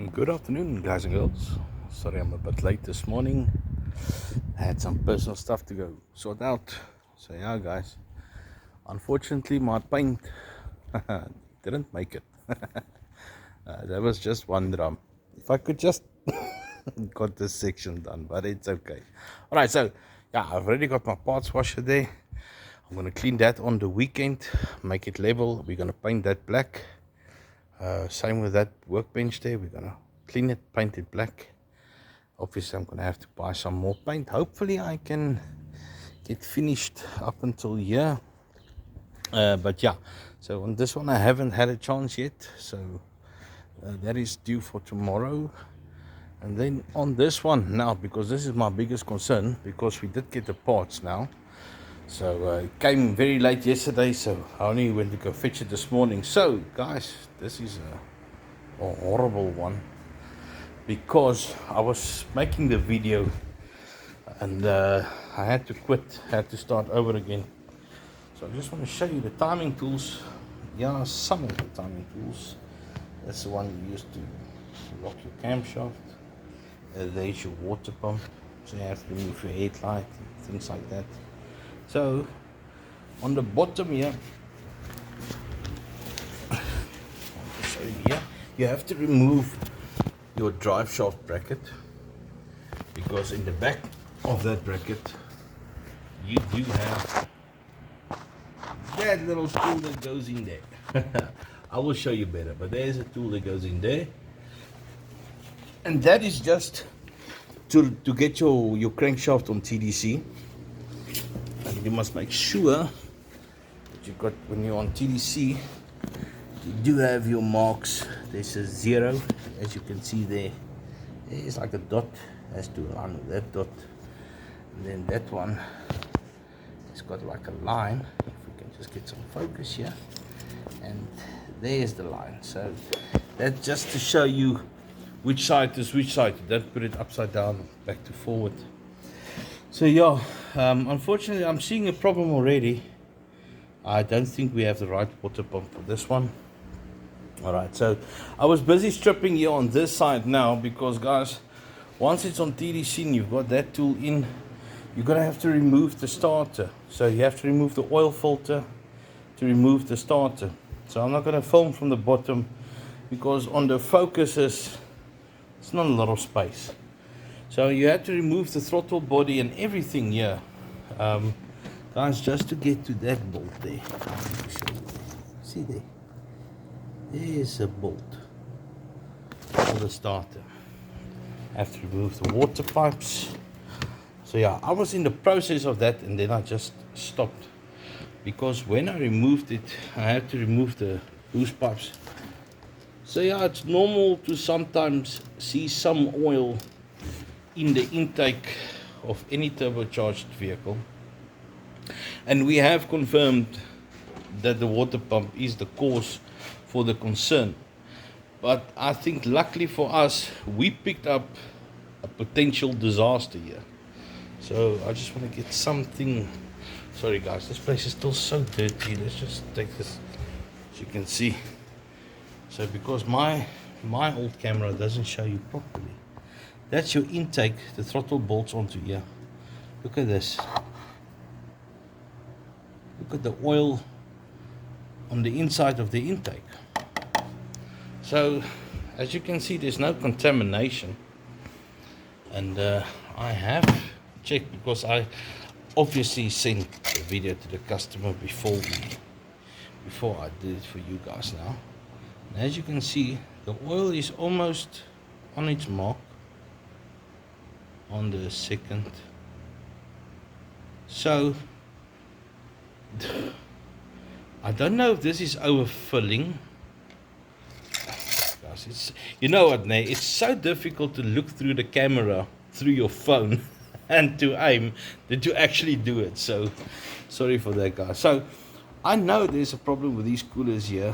Good afternoon, guys and girls. Sorry I'm a bit late this morning. I had some personal stuff to go sort out. So, yeah, guys. Unfortunately, my paint didn't make it. That was just one drum. If I could just got this section done, but it's okay. Alright, so, yeah, I've already got my parts washer there. I'm going to clean that on the weekend, make it level. We're going to paint that black. Same with that workbench there. We're gonna clean it, paint it black. Obviously I'm gonna have to buy some more paint. Hopefully I can get finished up until here, but yeah, so on this one I haven't had a chance yet, so that is due for tomorrow. And then on this one now, because this is my biggest concern, because we did get the parts now. So it came very late yesterday, so I only went to go fetch it this morning. So guys, this is a horrible one, because I was making the video and I had to quit, had to start over again. So I just want to show you the timing tools. Yeah, some of the timing tools. That's the one you use to lock your camshaft. There's your water pump, so you have to remove your headlight and things like that. So on the bottom here, I'll show you here, you have to remove your drive shaft bracket, because in the back of that bracket you do have that little tool that goes in there. I will show you better, but there's a tool that goes in there, and that is just to get your crankshaft on TDC. And you must make sure that you got, when you're on TDC, you do have your marks. There's a 0, as you can see there. It's like a dot, has to align with that dot. And then that one, it's got like a line. If we can just get some focus here. And there's the line. So that's just to show you which side is which side. Don't put it upside down, back to forward. So yeah, unfortunately I'm seeing a problem already. I don't think we have the right water pump for this one. Alright, so I was busy stripping here on this side now, because guys, once it's on TDC and you've got that tool in, you're going to have to remove the starter. So you have to remove the oil filter to remove the starter. So I'm not going to film from the bottom, because on the focuses it's not a lot of space. So you have to remove the throttle body and everything here, guys, just to get to that bolt there. See there, there's a bolt for the starter. Have to remove the water pipes. So yeah, I was in the process of that, and then I just stopped, because when I removed it, I had to remove the boost pipes. So yeah, it's normal to sometimes see some oil in the intake of any turbocharged vehicle, and we have confirmed that the water pump is the cause for the concern. But I think luckily for us, we picked up a potential disaster here. So I just want to get something. Sorry guys, this place is still so dirty. Let's just take this, as you can see. So because my old camera doesn't show you properly, that's your intake. The throttle bolts onto here. Look at this. Look at the oil on the inside of the intake. So as you can see, there's no contamination. And I have checked, because I obviously sent the video to the customer before I did it for you guys now. And as you can see, the oil is almost on its mark on the second. So I don't know if this is overfilling. Guys, it's, you know what, Nay, it's so difficult to look through the camera through your phone and to aim than to actually do it. So sorry for that, guys. So I know there's a problem with these coolers here,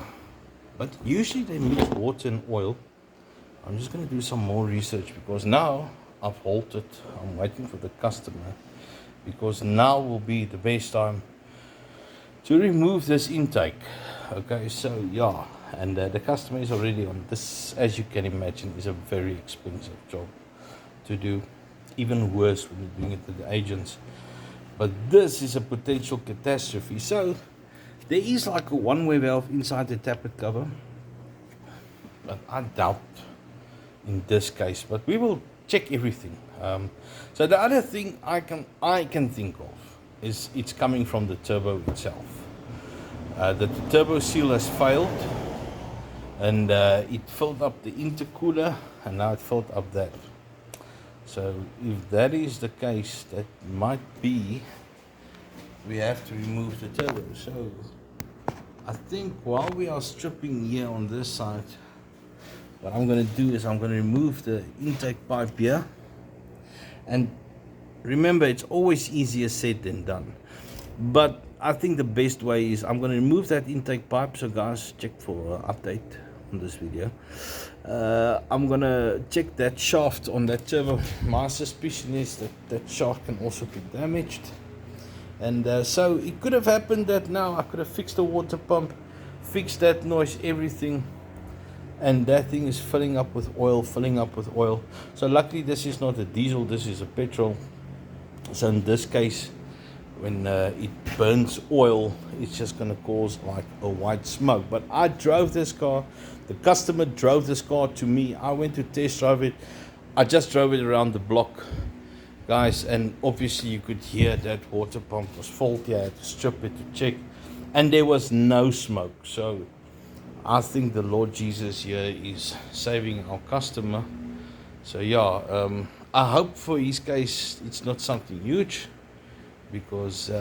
but usually they mix water and oil. I'm just going to do some more research, because now I've halted. I'm waiting for the customer, because now will be the best time to remove this intake. Okay, so yeah, and the customer is already on this. As you can imagine, is a very expensive job to do, even worse when you're doing it with the agents. But this is a potential catastrophe. So there is like a one-way valve inside the tappet cover, but I doubt in this case. But we will check everything. So the other thing I can think of is it's coming from the turbo itself. The turbo seal has failed, and it filled up the intercooler, and now it filled up that. So if that is the case, that might be we have to remove the turbo. So I think while we are stripping here on this side, what I'm going to do is I'm going to remove the intake pipe here. And remember, it's always easier said than done. But I think the best way is I'm going to remove that intake pipe. So guys, check for an update on this video. I'm going to check that shaft on that turbo. My suspicion is that that shaft can also be damaged. And so it could have happened that now I could have fixed the water pump, fixed that noise, everything. And that thing is filling up with oil. So luckily this is not a diesel, this is a petrol. So in this case, when it burns oil, it's just going to cause like a white smoke. But I drove this car, the customer drove this car to me, I went to test drive it, I just drove it around the block, guys, and obviously you could hear that water pump was faulty. I had to strip it to check, and there was no smoke. So I think the Lord Jesus here is saving our customer. So yeah, I hope for his case it's not something huge, because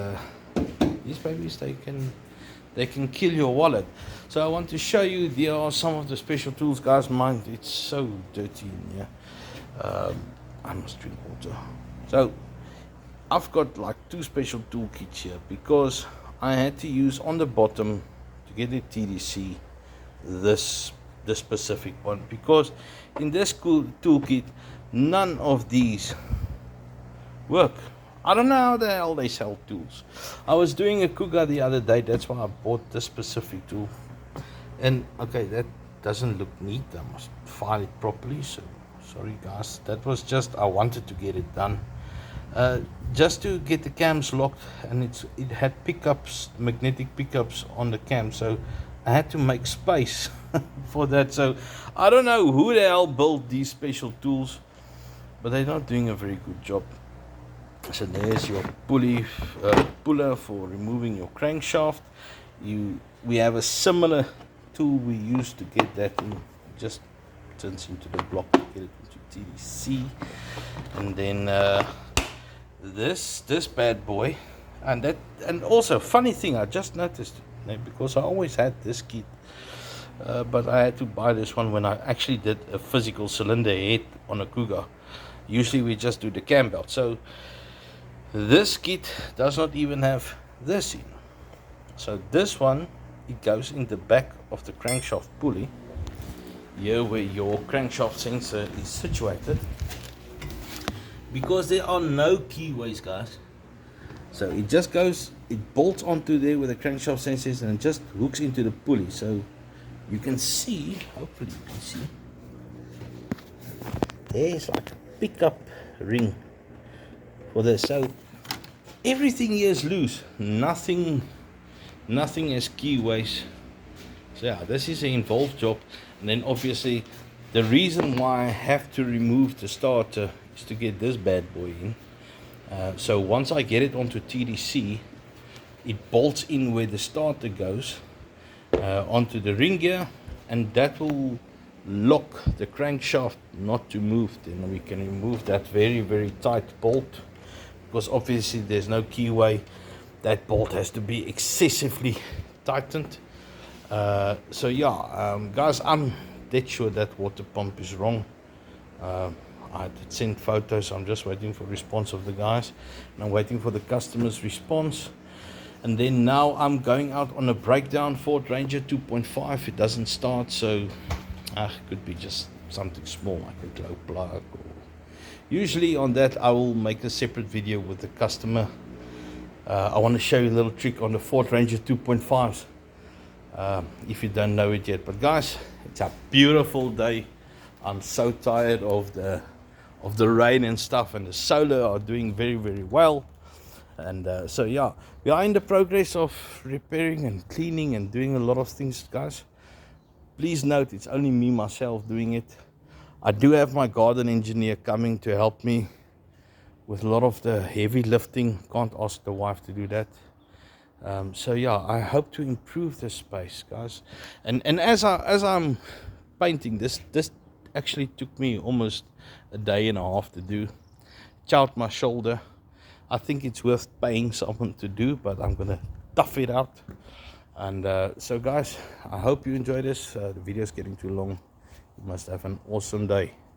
these babies, they can kill your wallet. So I want to show you, there are some of the special tools, guys. Mind, it's so dirty in here. I must drink water. So I've got like 2 special tool kits here, because I had to use on the bottom to get the TDC this specific one, because in this toolkit none of these work. I don't know how the hell they sell tools. I was doing a Kuga the other day, that's why I bought this specific tool. And okay, that doesn't look neat. I must file it properly. So sorry guys, that was just, I wanted to get it done. Just to get the cams locked, and it had pickups, magnetic pickups on the cam, so I had to make space for that. So I don't know who the hell built these special tools, but they're not doing a very good job. So there's your puller for removing your crankshaft. We have a similar tool we use to get that in, just turns into the block to get it into TDC. And then this bad boy, and also funny thing, I just noticed, because I always had this kit, but I had to buy this one when I actually did a physical cylinder head on a Kuga. Usually we just do the cam belt. So this kit does not even have this in. So this one, it goes in the back of the crankshaft pulley, here where your crankshaft sensor is situated, because there are no keyways, guys. So it just goes, it bolts onto there where the crankshaft sensor is, and it just hooks into the pulley. So you can see, hopefully you can see, there's like a pickup ring for this. So everything here is loose, nothing has keyways. So yeah, this is an involved job. And then obviously the reason why I have to remove the starter is to get this bad boy in. So once I get it onto TDC, it bolts in where the starter goes, onto the ring gear, and that will lock the crankshaft not to move. Then we can remove that very, very tight bolt, because obviously there's no keyway. That bolt has to be excessively tightened. So yeah, guys, I'm dead sure that water pump is wrong. I did send photos. I'm just waiting for response of the guys, and I'm waiting for the customer's response. And then now I'm going out on a breakdown. Ford Ranger 2.5, it doesn't start, so it could be just something small like a glow plug. Or usually on that I will make a separate video with the customer. I want to show you a little trick on the Ford Ranger 2.5s. if you don't know it yet. But guys, it's a beautiful day. I'm so tired of the rain and stuff, and the solar are doing very, very well. And so yeah, we are in the progress of repairing and cleaning and doing a lot of things, guys. Please note, it's only me myself doing it. I do have my garden engineer coming to help me with a lot of the heavy lifting. Can't ask the wife to do that. So yeah, I hope to improve this space, guys. And as I'm painting this actually took me almost a day and a half to do. Chout my shoulder. I think it's worth paying someone to do, but I'm gonna tough it out. And so guys, I hope you enjoy this. The video is getting too long. You must have an awesome day.